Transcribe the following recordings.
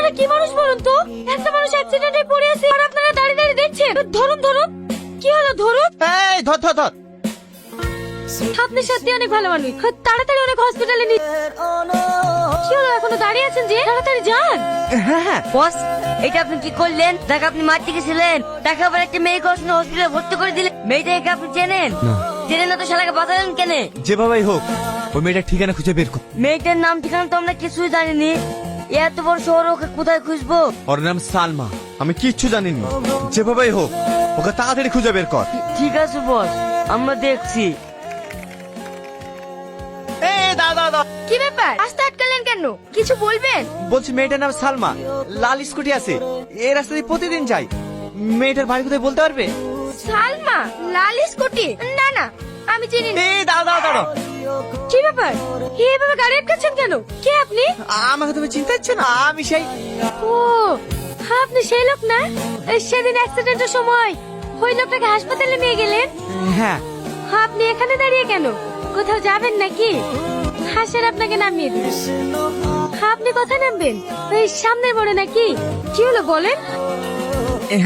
আপনারা কি মানুষ বলুন তো? একটা মানুষ অ্যাক্সিডেন্টে পড়ে আছে আর আপনারা দাঁড়িয়ে দাঁড়িয়ে দেখছেন। ধরুন ধরুন। কি হলো ধরুন? এই ধর ধর ধর। আপনি সত্যি অনেক ভালো মানুষ। তাড়াতাড়ি অনেক হসপিটালে নিয়ে। কি হলো এখনো দাঁড়িয়ে আছেন যে? তাড়াতাড়ি যান। হ্যাঁ হ্যাঁ। বস, এটা আপনি কি করলেন? তাকে আপনি মারতে গেছিলেন, তাকে আবার একটা মেয়ে কষ্ট হসপিটালে ভর্তি করে দিলেন। মেয়েটাকে আপনি চেনেন? চেনেন না তো শালাকে বাঁচালেন কেন? যেভাবেই হোক ওই মেয়েটার ঠিকানা খুঁজে বের কর। মেয়েটার নাম ঠিকানা তো আমরা কিছুই জানিনি। এত বড় শহর, ওকে কোথায় খুঁজবো? ওর নাম সালমা। আমি কিচ্ছু জানিনি। যেভাবেই হোক ওকে তাড়াতাড়ি খুঁজে বের কর। ঠিক আছে বস, আমরা দেখছি। দাদা কি ব্যাপার? রাস্তা আটকালেন কেন? কিছু বলবেন? বলছি মেয়েটার নাম সালমা, লাল স্কুটি আছে, এই রাস্তা দিয়ে প্রতিদিন যাই। মেয়েটার বাড়ি কোথায় বলতে পারবে? সালমা, লাল স্কুটি? না না, আমি চিনি না। দাদা দাদা, কি ব্যাপার? এভাবে গাড়ি আটকাচ্ছেন কেন? কে আপনি? আমাকে তুমি চিন্তা হচ্ছে না? আমি সেই ও, আপনি সেই লোক না? সেদিন অ্যাক্সিডেন্টের সময় ওই লোকটাকে হাসপাতালে নিয়ে গেলেন। হ্যাঁ। আপনি এখানে দাঁড়িয়ে কেন? কোথাও যাবেন নাকি? হাসের আপনাকে নামিয়ে দিন। আপনি কোথায় নামবেন? ওই সামনে মোড়ে নাকি? কি হলো বলেন?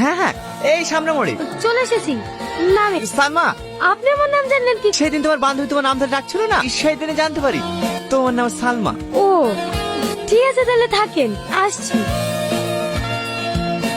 হ্যাঁ হ্যাঁ, এই সামনে মোড়ে। চলে এসেছি। নামে। সালমা, আপনি আমার নাম জানলেন কি? সেদিন তোমার বান্ধবী তোমার নাম ধরে ডাকছিল না, সেই দিনে জানতে পারি তোমার নাম সালমা। ও, ঠিক আছে তাহলে থাকেন, আসছি।